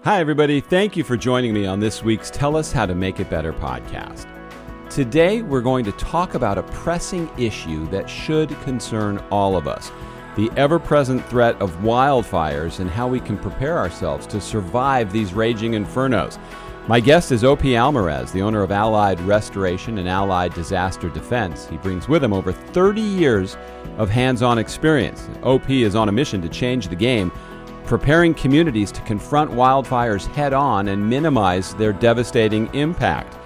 Hi, everybody. Thank you for joining me on this week's Tell Us How to Make It Better podcast. Today, we're going to talk about a pressing issue that should concern all of us, the ever-present threat of wildfires and how we can prepare ourselves to survive these raging infernos. My guest is O.P. Almaraz, the owner of Allied Restoration and Allied Disaster Defense. He brings with him over 30 years of hands-on experience. O.P. is on a mission to change the game, preparing communities to confront wildfires head-on and minimize their devastating impact.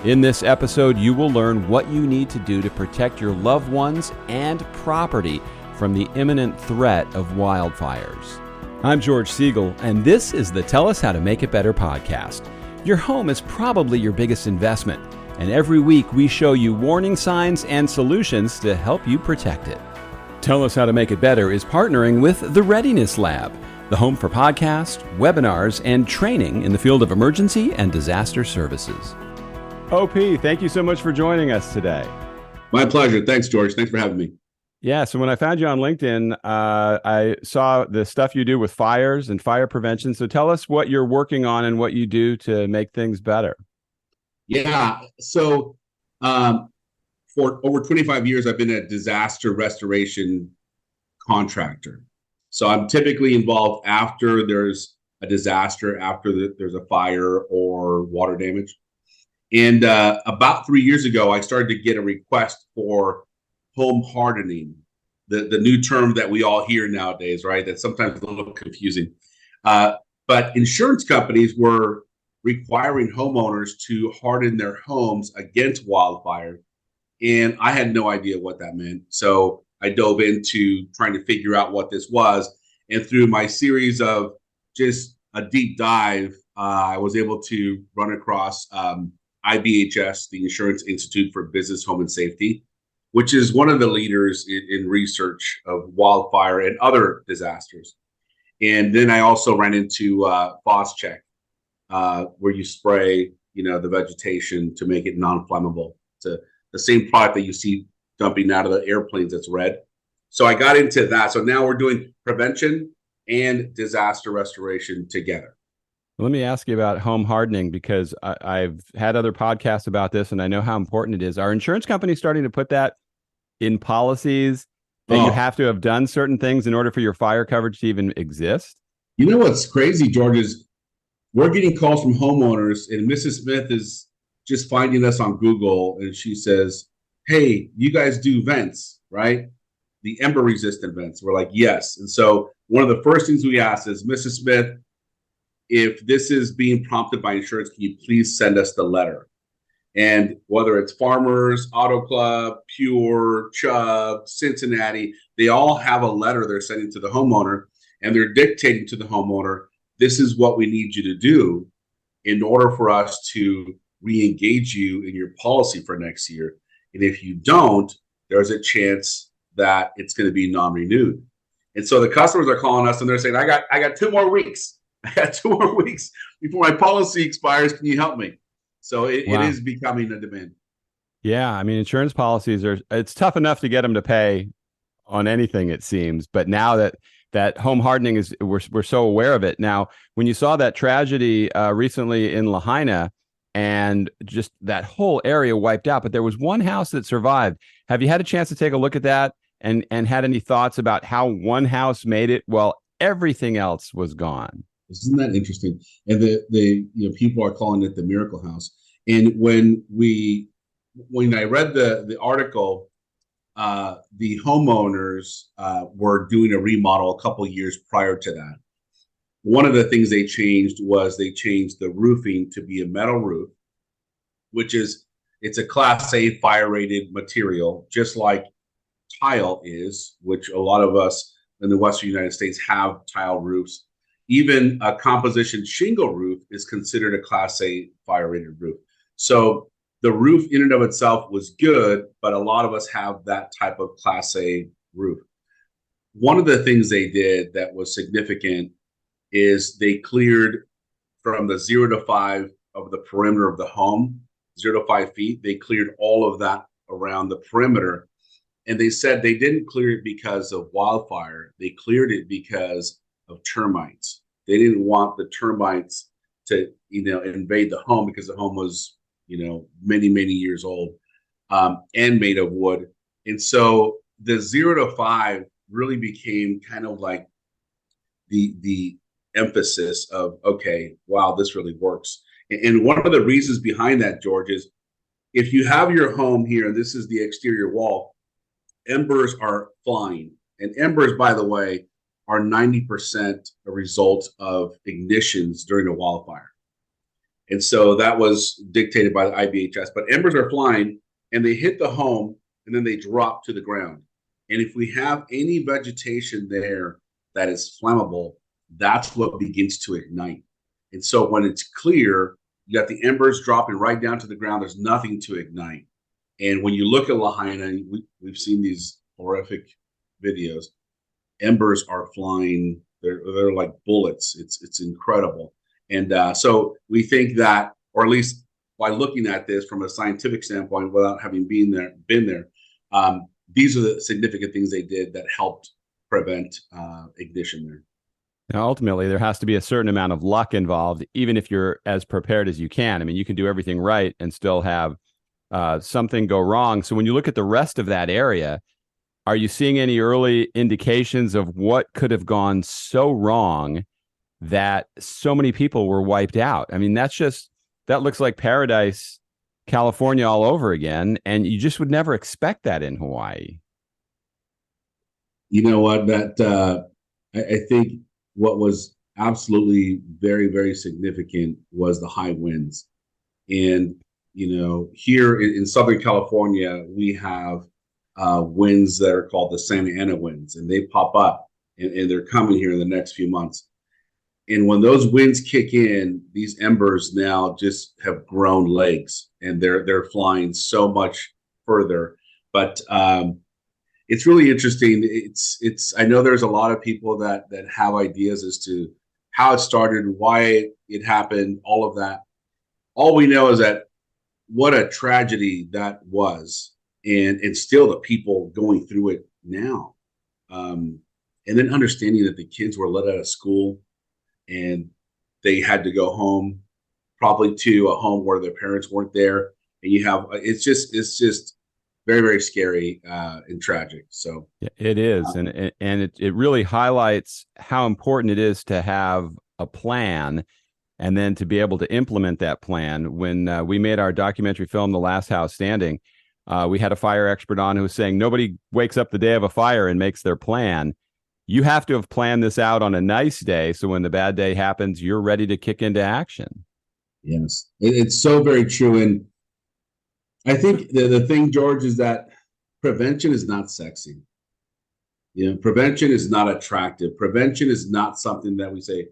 In this episode, you will learn what you need to do to protect your loved ones and property from the imminent threat of wildfires. I'm George Siegel, and this is the Tell Us How to Make It Better podcast. Your home is probably your biggest investment, and every week we show you warning signs and solutions to help you protect it. Tell Us How to Make It Better is partnering with the Readiness Lab, the home for podcasts, webinars, and training in the field of emergency and disaster services. OP, thank you so much for joining us today. My pleasure. Thanks, George. Thanks for having me. Yeah, so when I found you on LinkedIn, I saw the stuff you do with fires and fire prevention. So tell us what you're working on and what you do to make things better. Yeah, so for over 25 years, I've been a disaster restoration contractor. So I'm typically involved after there's a disaster, after there's a fire or water damage. And about 3 years ago, I started to get a request for home hardening, the new term that we all hear nowadays, right? That's sometimes a little confusing. But insurance companies were requiring homeowners to harden their homes against wildfire. And I had no idea what that meant. So I dove into trying to figure out what this was. And through my series of just a deep dive, I was able to run across IBHS, the Insurance Institute for Business, Home, and Safety, which is one of the leaders in research of wildfire and other disasters. And then I also ran into FosCheck, where you spray, the vegetation to make it non-flammable. It's the same product that you see dumping out of the airplanes that's red. So I got into that. So now we're doing prevention and disaster restoration together. Let me ask you about home hardening, because I've had other podcasts about this and I know how important it is. Are insurance companies starting to put that in policies that you have to have done certain things in order for your fire coverage to even exist? You know what's crazy, George, is we're getting calls from homeowners, and Mrs. Smith is just finding us on Google, and she says, hey, you guys do vents, right? The ember resistant vents. We're like, yes. And so one of the first things we ask is, Mrs. Smith, if this is being prompted by insurance, can you please send us the letter? And whether it's Farmers, Auto Club, Pure, Chubb, Cincinnati, they all have a letter they're sending to the homeowner, and they're dictating to the homeowner, this is what we need you to do in order for us to re-engage you in your policy for next year. And if you don't, there's a chance that it's going to be non-renewed. And so the customers are calling us and they're saying, I got 2 more weeks. I got 2 more weeks before my policy expires. Can you help me? So it is becoming a demand. Yeah. I mean, insurance policies it's tough enough to get them to pay on anything, it seems. But now that home hardening we're so aware of it. Now, when you saw that tragedy recently in Lahaina and just that whole area wiped out, but there was one house that survived. Have you had a chance to take a look at that and had any thoughts about how one house made it while everything else was gone? Isn't that interesting? And the people are calling it the miracle house. And when I read the article, the homeowners were doing a remodel a couple of years prior to that. One of the things they changed was they changed the roofing to be a metal roof, which it's a Class A fire rated material, just like tile is, which a lot of us in the Western United States have tile roofs. Even a composition shingle roof is considered a Class A fire rated roof. So the roof in and of itself was good, but a lot of us have that type of Class A roof. One of the things they did that was significant is they cleared from the 0 to 5 of the perimeter of the home, 0 to 5 feet. They cleared all of that around the perimeter. And they said they didn't clear it because of wildfire. They cleared it because of termites. They didn't want the termites to, invade the home because the home was, many, many years old, and made of wood. And so the 0 to 5 really became kind of like the emphasis of, okay, wow, this really works. And one of the reasons behind that, George, is if you have your home here, and this is the exterior wall, embers are flying. And embers, by the way, are 90% a result of ignitions during a wildfire. And so that was dictated by the IBHS. But embers are flying, and they hit the home, and then they drop to the ground. And if we have any vegetation there that is flammable, that's what begins to ignite. And so when it's clear, you got the embers dropping right down to the ground. There's nothing to ignite. And when you look at Lahaina, we've seen these horrific videos. Embers are flying. They're like bullets. It's incredible. And so we think that, or at least by looking at this from a scientific standpoint, without having been there, these are the significant things they did that helped prevent ignition there. Now, ultimately, there has to be a certain amount of luck involved, even if you're as prepared as you can. I mean, you can do everything right and still have something go wrong. So when you look at the rest of that area, are you seeing any early indications of what could have gone so wrong that so many people were wiped out? I mean, that looks like paradise, California all over again. And you just would never expect that in Hawaii. You know what, I think what was absolutely very, very significant was the high winds. And, here in Southern California, we have winds that are called the Santa Ana winds, and they pop up, and they're coming here in the next few months. And when those winds kick in, these embers now just have grown legs, and they're flying so much further. But it's really interesting. I know there's a lot of people that have ideas as to how it started, why it happened, all of that. All we know is that what a tragedy that was, and still the people going through it now. And then understanding that the kids were let out of school and they had to go home, probably to a home where their parents weren't there. And it's just very, very scary and tragic. So yeah, it is. And it really highlights how important it is to have a plan and then to be able to implement that plan. When we made our documentary film, The Last House Standing, we had a fire expert on who was saying nobody wakes up the day of a fire and makes their plan. You have to have planned this out on a nice day, so when the bad day happens, you're ready to kick into action. Yes, it's so very true. And I think the thing, George, is that prevention is not sexy. Prevention is not attractive. Prevention is not something that we say,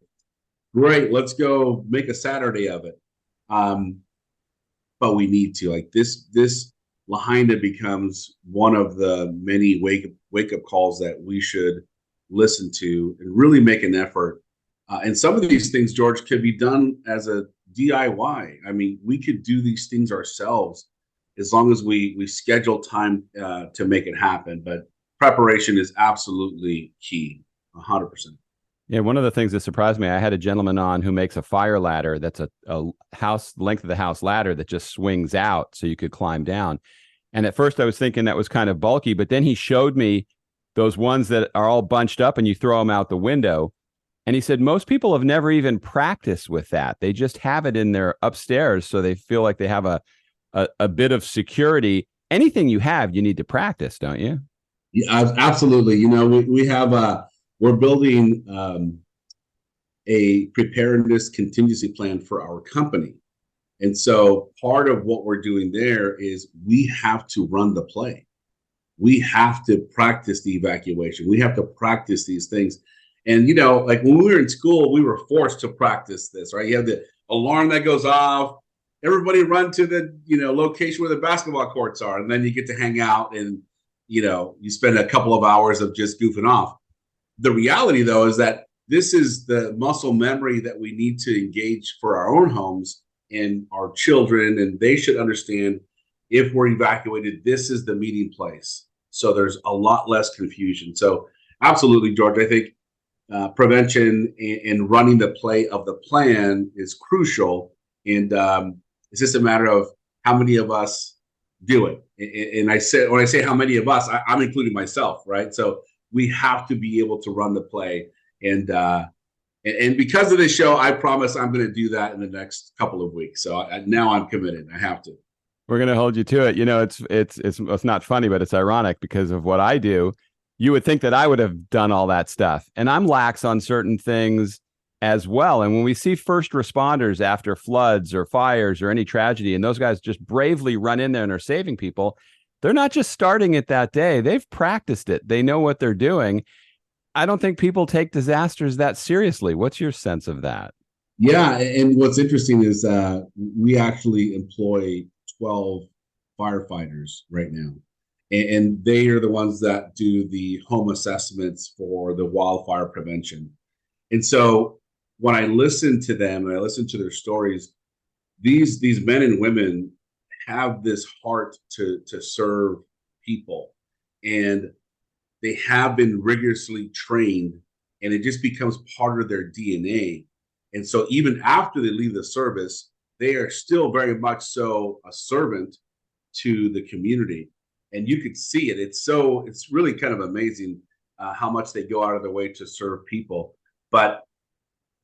great, let's go make a Saturday of it. But we need to. Like this Lahaina becomes one of the many wake up calls that we should listen to and really make an effort. And some of these things, George, could be done as a DIY. I mean, we could do these things ourselves as long as we schedule time to make it happen. But preparation is absolutely key, 100%. Yeah, one of the things that surprised me, I had a gentleman on who makes a fire ladder that's a house length of the house ladder that just swings out so you could climb down. And at first I was thinking that was kind of bulky, but then he showed me those ones that are all bunched up and you throw them out the window. And he said most people have never even practiced with that. They just have it in their upstairs, so they feel like they have a bit of security. Anything you have, you need to practice, don't you? Yeah, absolutely. We have we're building a preparedness contingency plan for our company. And so part of what we're doing there is we have to run the play. We have to practice the evacuation. We have to practice these things. And, like when we were in school, we were forced to practice this, right? You have the alarm that goes off. Everybody run to the, location where the basketball courts are. And then you get to hang out and, you spend a couple of hours of just goofing off. The reality, though, is that this is the muscle memory that we need to engage for our own homes and our children. And they should understand if we're evacuated, this is the meeting place. So there's a lot less confusion. So absolutely, George, I think prevention and running the play of the plan is crucial. And it's just a matter of how many of us do it. And when I say how many of us, I'm including myself, right? So we have to be able to run the play. And because of this show, I promise I'm going to do that in the next couple of weeks. So now I'm committed. I have to. We're going to hold you to it. You know, it's not funny, but it's ironic because of what I do. You would think that I would have done all that stuff, and I'm lax on certain things as well. And when we see first responders after floods or fires or any tragedy, and those guys just bravely run in there and are saving people, they're not just starting it that day. They've practiced it. They know what they're doing. I don't think people take disasters that seriously. What's your sense of that? Yeah, and what's interesting is we actually employ 12 firefighters right now. And they are the ones that do the home assessments for the wildfire prevention. And so when I listen to them and I listen to their stories, these men and women have this heart to serve people, and they have been rigorously trained, and it just becomes part of their DNA. And so even after they leave the service, they are still very much so a servant to the community. And you could see it. It's really kind of amazing how much they go out of their way to serve people. But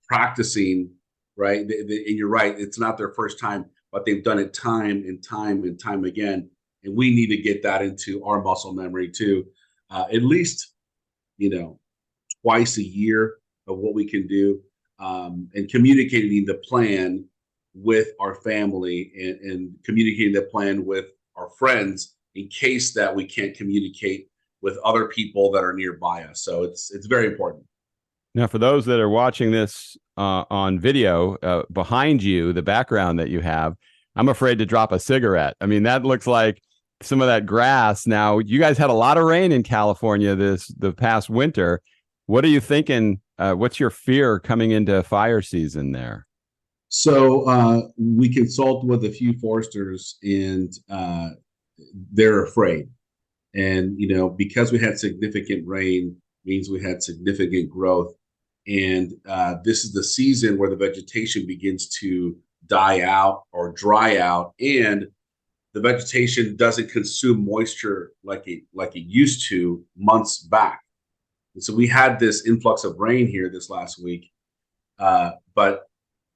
practicing, right? And you're right, it's not their first time, but they've done it time and time and time again. And we need to get that into our muscle memory too. At least, twice a year of what we can do, and communicating the plan with our family and communicating the plan with our friends in case that we can't communicate with other people that are nearby us. So it's very important. Now, for those that are watching this on video, behind you, the background that you have, I'm afraid to drop a cigarette. I mean, that looks like some of that grass. Now, you guys had a lot of rain in California the past winter. What are you thinking? What's your fear coming into fire season there? So we consult with a few foresters, and they're afraid. And, because we had significant rain means we had significant growth. And this is the season where the vegetation begins to die out or dry out, and the vegetation doesn't consume moisture like it used to months back. And so we had this influx of rain here this last week, but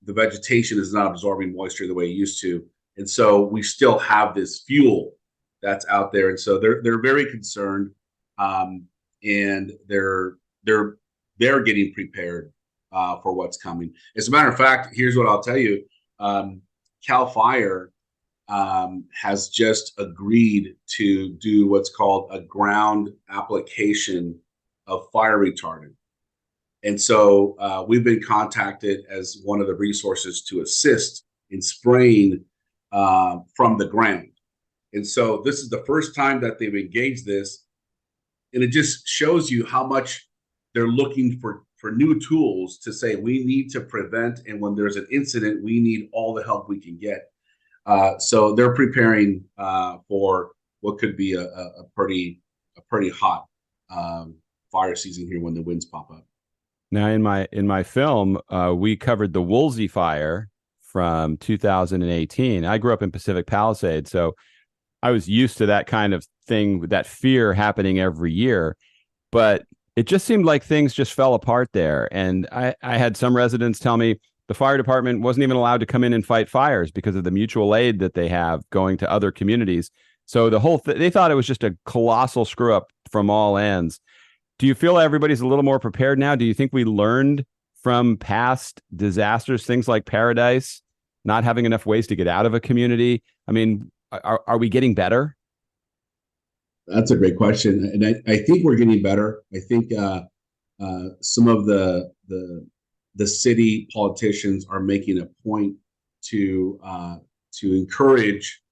the vegetation is not absorbing moisture the way it used to. And so we still have this fuel that's out there. And so they're very concerned, and they're getting prepared for what's coming. As a matter of fact, here's what I'll tell you. Cal Fire has just agreed to do what's called a ground application of fire retardant. And so we've been contacted as one of the resources to assist in spraying from the ground. And so this is the first time that they've engaged this. And it just shows you how much they're looking for new tools to say we need to prevent. And when there's an incident, we need all the help we can get. So they're preparing for what could be a pretty hot fire season here when the winds pop up. Now, in my film, we covered the Woolsey fire from 2018. I grew up in Pacific Palisades, so I was used to that kind of thing, that fear happening every year. But it just seemed like things just fell apart there. And I had some residents tell me the fire department wasn't even allowed to come in and fight fires because of the mutual aid that they have going to other communities. So the whole they thought it was just a colossal screw up from all ends. Do you feel everybody's a little more prepared now? Do you think we learned from past disasters, things like Paradise, not having enough ways to get out of a community? I mean, are we getting better? That's a great question. And I think we're getting better. I think some of the city politicians are making a point to encourage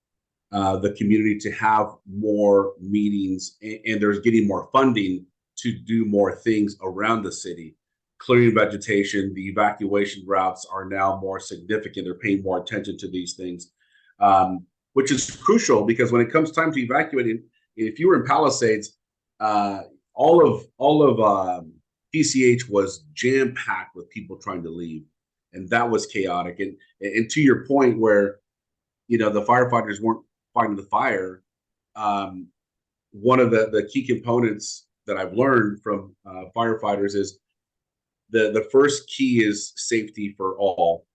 the community to have more meetings, and there's getting more funding to do more things around the city. Clearing vegetation, the evacuation routes are now more significant. They're paying more attention to these things, which is crucial because when it comes time to evacuate, if you were in Palisades, all of PCH was jam packed with people trying to leave, and that was chaotic. And to your point, where the firefighters weren't fighting the fire, one of the key components that I've learned from firefighters is the first key is safety for all.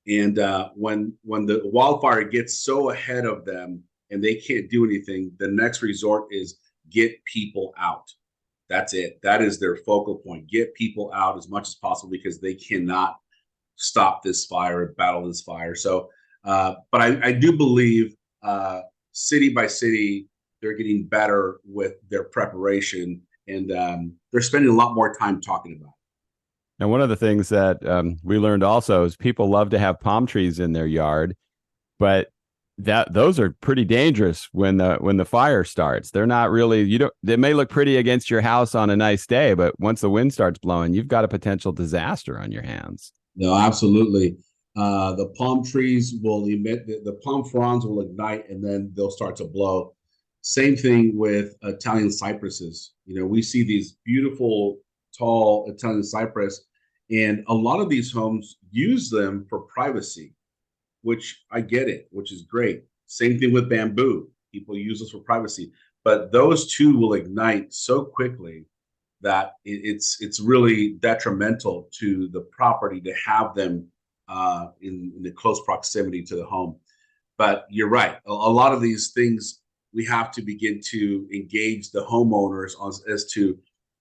And when the wildfire gets so ahead of them and they can't do anything, the next resort is get people out. That's it. That is their focal point. Get people out as much as possible because they cannot stop this fire, battle this fire. So, but I do believe city by city, they're getting better with their preparation, and they're spending a lot more time talking about it. And one of the things that we learned also is people love to have palm trees in their yard, but those are pretty dangerous when the fire starts. They're not really, they may look pretty against your house on a nice day, but once the wind starts blowing, you've got a potential disaster on your hands. No, absolutely. The palm trees will emit, the palm fronds will ignite, and then they'll start to blow. Same thing with Italian cypresses. We see these beautiful, tall Italian cypress, and a lot of these homes use them for privacy, which I get it, which is great. Same thing with bamboo. People use this for privacy, but those two will ignite so quickly that it's really detrimental to the property to have them in the close proximity to the home. But you're right. A lot of these things, we have to begin to engage the homeowners as to,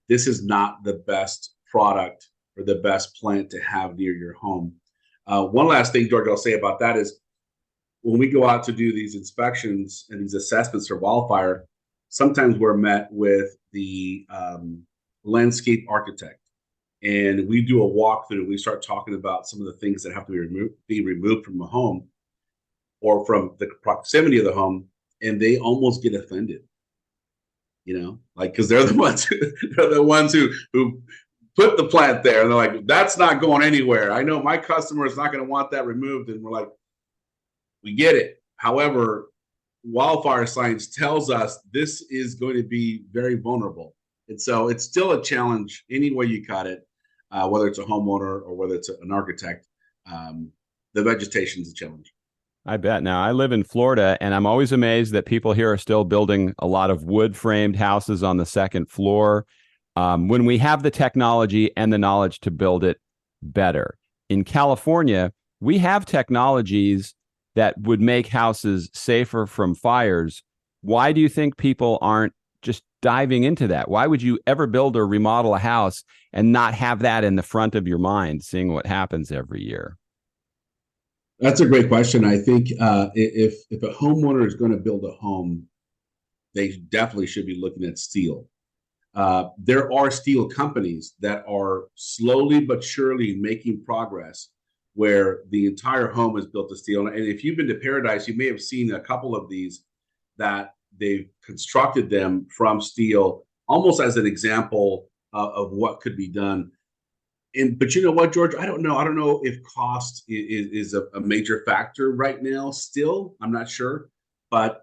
this is not the best product or the best plant to have near your home. One last thing, George, I'll say about that is when we go out to do these inspections and these assessments for wildfire, sometimes we're met with the landscape architect, and we do a walkthrough. We start talking about some of the things that have to be removed from the home or from the proximity of the home, and they almost get offended. Because they're the ones who put the plant there, and they're like, that's not going anywhere. I know my customer is not going to want that removed. And we're like, we get it. However, wildfire science tells us this is going to be very vulnerable. And so it's still a challenge any way you cut it, whether it's a homeowner or whether it's an architect. The vegetation is a challenge. I bet. Now, I live in Florida, and I'm always amazed that people here are still building a lot of wood-framed houses on the second floor when we have the technology and the knowledge to build it better. In California, we have technologies that would make houses safer from fires. Why do you think people aren't just diving into that? Why would you ever build or remodel a house and not have that in the front of your mind, seeing what happens every year? That's a great question. I think if a homeowner is going to build a home, they definitely should be looking at steel. There are steel companies that are slowly but surely making progress where the entire home is built of steel. And if you've been to Paradise, you may have seen a couple of these that they've constructed them from steel, almost as an example of what could be done. But you know what, George? I don't know. I don't know if cost is a major factor right now. Still, I'm not sure, but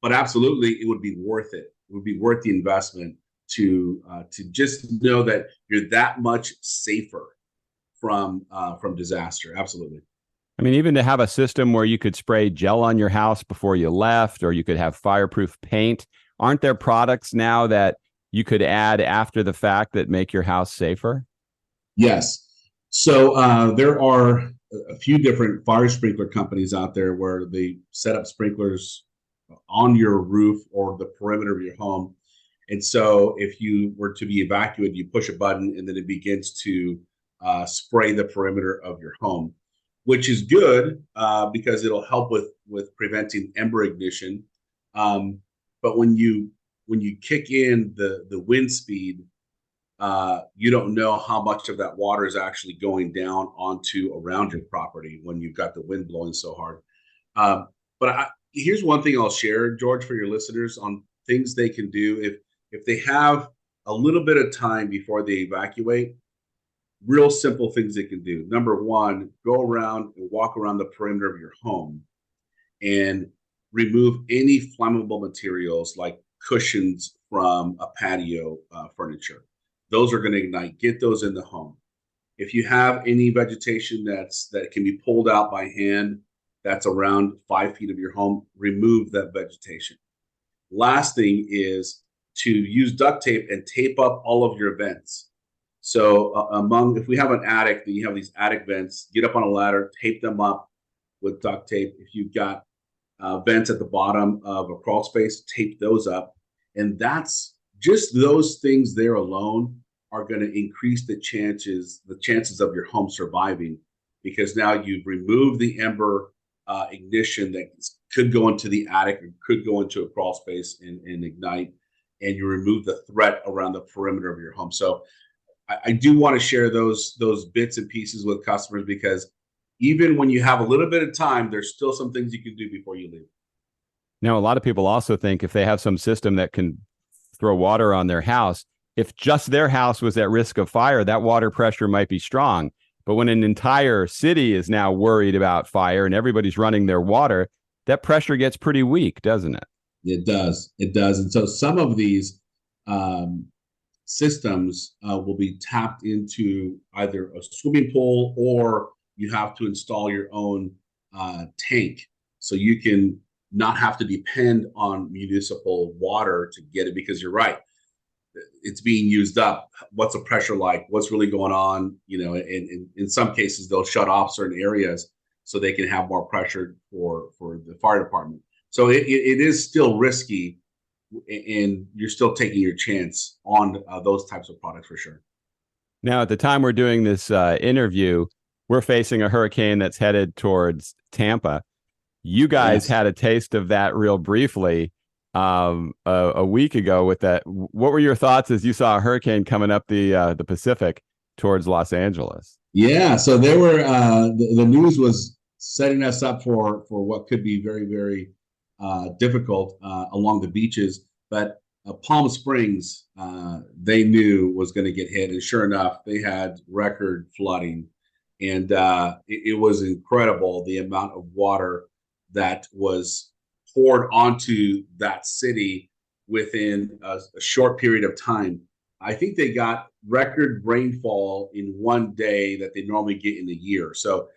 absolutely, it would be worth it. It would be worth the investment to just know that you're that much safer from disaster. Absolutely. I mean, even to have a system where you could spray gel on your house before you left, or you could have fireproof paint. Aren't there products now that you could add after the fact that make your house safer? Yes. So there are a few different fire sprinkler companies out there where they set up sprinklers on your roof or the perimeter of your home. And so if you were to be evacuated, you push a button and then it begins to spray the perimeter of your home, which is good because it'll help with preventing ember ignition. But when you kick in the wind speed, you don't know how much of that water is actually going down onto around your property when you've got the wind blowing so hard. But here's one thing I'll share, George, for your listeners on things they can do if they have a little bit of time before they evacuate. Real simple things they can do. Number one, go around and walk around the perimeter of your home and remove any flammable materials like cushions from a patio furniture. those are going to ignite. Get those in the home. If you have any vegetation that can be pulled out by hand, that's around 5 feet of your home, remove that vegetation. Last thing is to use duct tape and tape up all of your vents. So if we have an attic, then you have these attic vents, get up on a ladder, tape them up with duct tape. If you've got vents at the bottom of a crawl space, tape those up. And that's just those things there alone are going to increase the chances of your home surviving, because now you've removed the ember ignition that could go into the attic or could go into a crawl space and ignite, and you remove the threat around the perimeter of your home. So I do want to share those bits and pieces with customers, because even when you have a little bit of time, there's still some things you can do before you leave. Now, a lot of people also think if they have some system that can throw water on their house, if just their house was at risk of fire, that water pressure might be strong. But when an entire city is now worried about fire and everybody's running their water, that pressure gets pretty weak, doesn't it? It does. It does. And so some of these systems will be tapped into either a swimming pool, or you have to install your own tank, so you can not have to depend on municipal water to get it, because you're right. It's being used up. What's the pressure like? What's really going on? And in some cases, they'll shut off certain areas so they can have more pressure for the fire department. So it is still risky, and you're still taking your chance on those types of products for sure. Now, at the time we're doing this interview, we're facing a hurricane that's headed towards Tampa. You guys had a taste of that real briefly a week ago with that. What were your thoughts as you saw a hurricane coming up the Pacific towards Los Angeles? Yeah, so there were the news was setting us up for what could be very, very difficult along the beaches, but Palm Springs they knew was going to get hit, and sure enough, they had record flooding, and it was incredible the amount of water that was poured onto that city within a short period of time. I think they got record rainfall in one day that they normally get in a year. So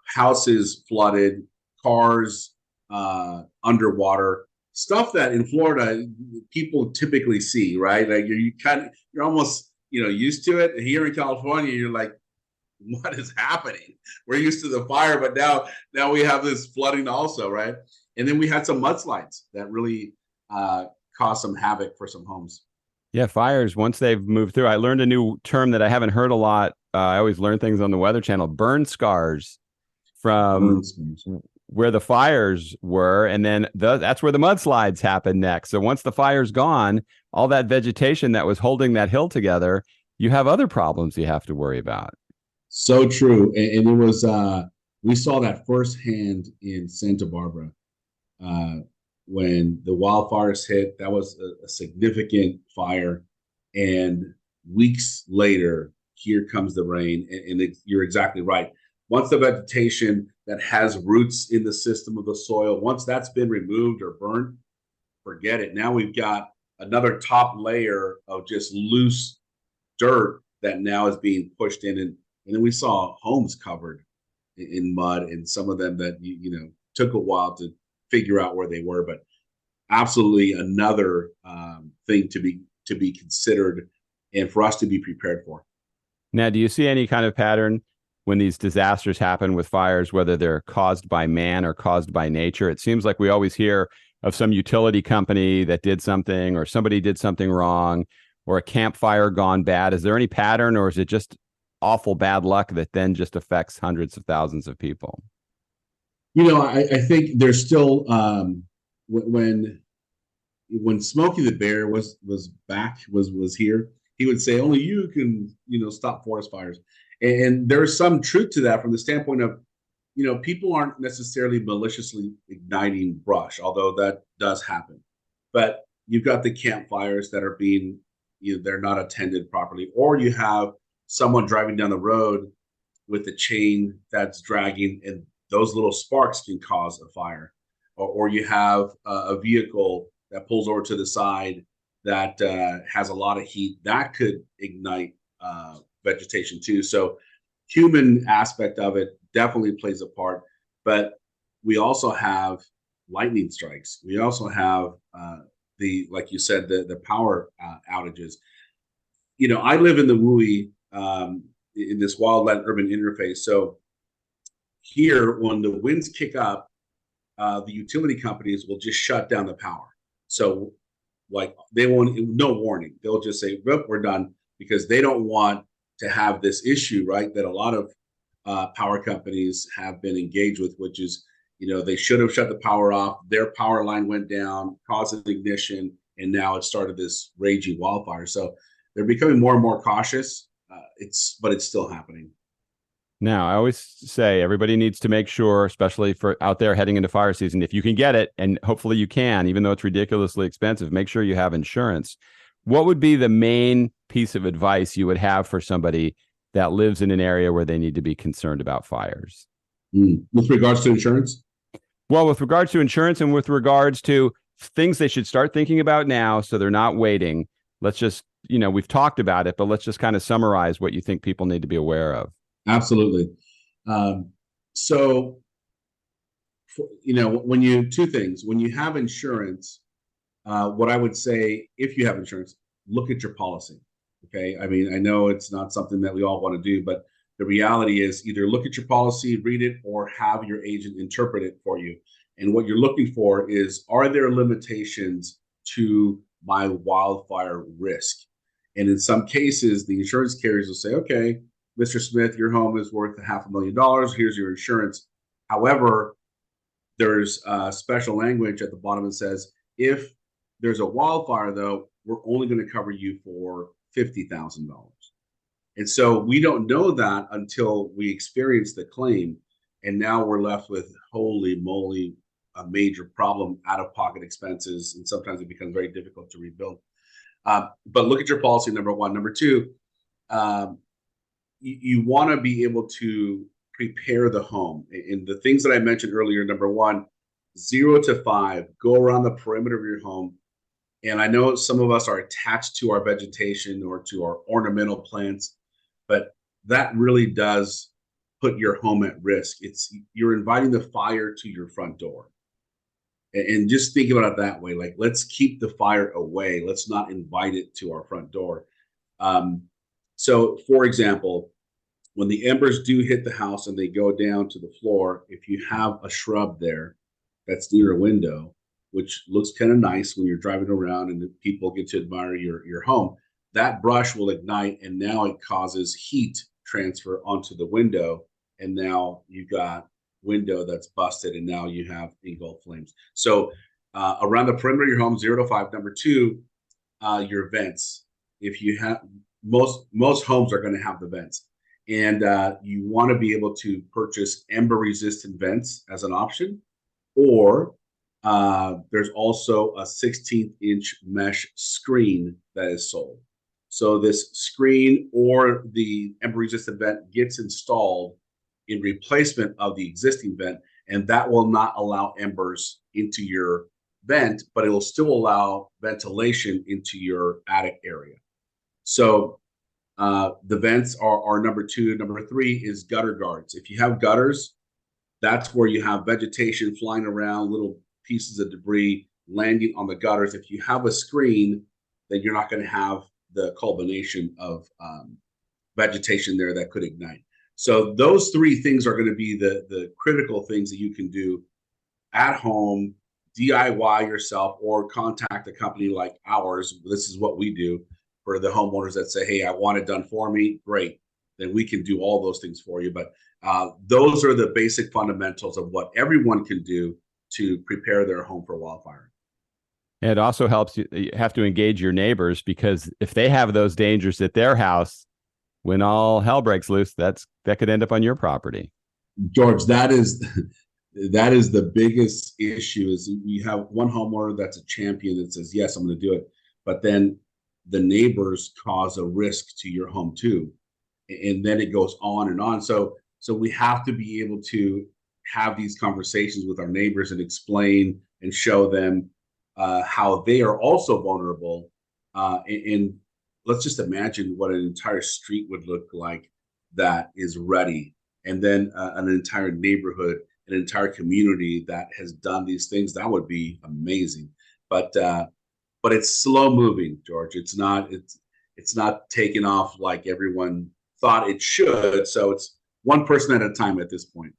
houses flooded, cars underwater, stuff that in Florida people typically see, right? Like you're almost used to it. Here in California, you're like, what is happening? We're used to the fire, but now we have this flooding also, right? And then we had some mudslides that really caused some havoc for some homes. Yeah, fires, once they've moved through. I learned a new term that I haven't heard a lot. I always learn things on the Weather Channel. Burn scars from where the fires were, and then that's where the mudslides happen next. So once the fire's gone, all that vegetation that was holding that hill together, you have other problems you have to worry about. So true. And it was, we saw that firsthand in Santa Barbara when the wildfires hit. That was a significant fire. And weeks later, here comes the rain. And you're exactly right. Once the vegetation that has roots in the system of the soil, once that's been removed or burnt, forget it. Now we've got another top layer of just loose dirt that now is being pushed in. And then we saw homes covered in mud, and some of them that took a while to figure out where they were. But absolutely another thing to be considered and for us to be prepared for. Now, do you see any kind of pattern when these disasters happen with fires, whether they're caused by man or caused by nature? It seems like we always hear of some utility company that did something, or somebody did something wrong, or a campfire gone bad. Is there any pattern, or is it just awful bad luck that then just affects hundreds of thousands of people? I think there's still when Smokey the Bear was here, he would say only you can stop forest fires, and there's some truth to that from the standpoint of people aren't necessarily maliciously igniting brush, although that does happen. But you've got the campfires that are being they're not attended properly, or you have someone driving down the road with a chain that's dragging, and those little sparks can cause a fire. Or you have a vehicle that pulls over to the side that has a lot of heat, that could ignite vegetation too. So human aspect of it definitely plays a part, but we also have lightning strikes. We also have like you said, the power outages. I live in the WUI, in this wildland urban interface. So here, when the winds kick up, the utility companies will just shut down the power. So like they won't, no warning. They'll just say, "Well, we're done," because they don't want to have this issue, right? That a lot of power companies have been engaged with, which is, they should have shut the power off. Their power line went down, caused an ignition, and now it started this raging wildfire. So they're becoming more and more cautious. But it's still happening. Now, I always say everybody needs to make sure, especially for out there heading into fire season, if you can get it, and hopefully you can, even though it's ridiculously expensive, make sure you have insurance. What would be the main piece of advice you would have for somebody that lives in an area where they need to be concerned about fires? With regards to insurance? Well, with regards to insurance and with regards to things they should start thinking about now so they're not waiting. Let's just, we've talked about it, but let's just kind of summarize what you think people need to be aware of. Absolutely. So, two things. When you have insurance, what I would say, if you have insurance, look at your policy. Okay. I mean, I know it's not something that we all want to do, but the reality is either look at your policy, read it, or have your agent interpret it for you. And what you're looking for is, are there limitations to my wildfire risk? And in some cases, the insurance carriers will say, okay, Mr. Smith, your home is worth $500,000. Here's your insurance. However, there's special language at the bottom that says, if there's a wildfire, though, we're only going to cover you for $50,000. And so we don't know that until we experience the claim. And now we're left with, holy moly, a major problem, out-of-pocket expenses. And sometimes it becomes very difficult to rebuild. But look at your policy, number one. Number two, you want to be able to prepare the home. And the things that I mentioned earlier, number one, 0 to 5, go around the perimeter of your home. And I know some of us are attached to our vegetation or to our ornamental plants, but that really does put your home at risk. You're inviting the fire to your front door. And just think about it that way. Like, let's keep the fire away. Let's not invite it to our front door. So, for example, when the embers do hit the house and they go down to the floor, if you have a shrub there that's near a window, which looks kind of nice when you're driving around and the people get to admire your home, that brush will ignite, and now it causes heat transfer onto the window, and now you've got window that's busted, and now you have engulfed flames. So around the perimeter of your home, 0 to 5. Number two, your vents. If you have most homes are going to have the vents, and you want to be able to purchase ember resistant vents as an option, or there's also a 16-inch mesh screen that is sold. So this screen or the ember resistant vent gets installed in replacement of the existing vent, and that will not allow embers into your vent, but it will still allow ventilation into your attic area. So the vents are number two. Number three is gutter guards. If you have gutters, that's where you have vegetation flying around, little pieces of debris landing on the gutters. If you have a screen, then you're not going to have the culmination of vegetation there that could ignite. So those three things are going to be the critical things that you can do at home, DIY yourself, or contact a company like ours. This is what we do for the homeowners that say, hey, I want it done for me. Great. Then we can do all those things for you. But those are the basic fundamentals of what everyone can do to prepare their home for wildfire. And it also helps you have to engage your neighbors, because if they have those dangers at their house, when all hell breaks loose, that could end up on your property. George, that is the biggest issue. Is we have one homeowner that's a champion that says, yes, I'm going to do it. But then the neighbors cause a risk to your home too. And then it goes on and on. So we have to be able to have these conversations with our neighbors and explain and show them how they are also vulnerable And let's just imagine what an entire street would look like that is ready. And then an entire neighborhood, an entire community that has done these things. That would be amazing. But it's slow moving, George. It's not taking off like everyone thought it should. So it's one person at a time at this point.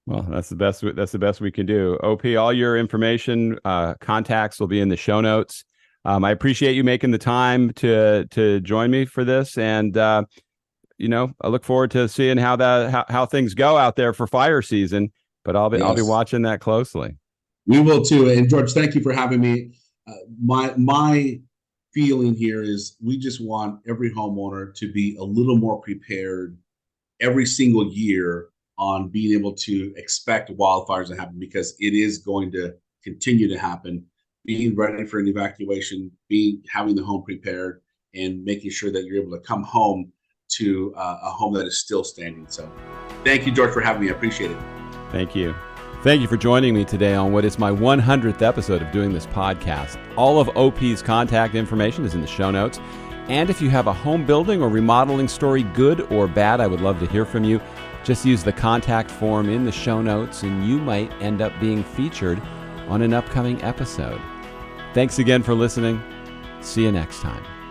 Well, that's the best. That's the best we can do. OP, all your information, contacts will be in the show notes. I appreciate you making the time to join me for this, and I look forward to seeing how things go out there for fire season. But I'll be watching that closely. We will too. And George, thank you for having me. My feeling here is we just want every homeowner to be a little more prepared every single year on being able to expect wildfires to happen, because it is going to continue to happen. Being ready for an evacuation, having the home prepared, and making sure that you're able to come home to a home that is still standing. So thank you, George, for having me. I appreciate it. Thank you. Thank you for joining me today on what is my 100th episode of doing this podcast. All of OP's contact information is in the show notes. And if you have a home building or remodeling story, good or bad, I would love to hear from you. Just use the contact form in the show notes, and you might end up being featured on an upcoming episode. Thanks again for listening. See you next time.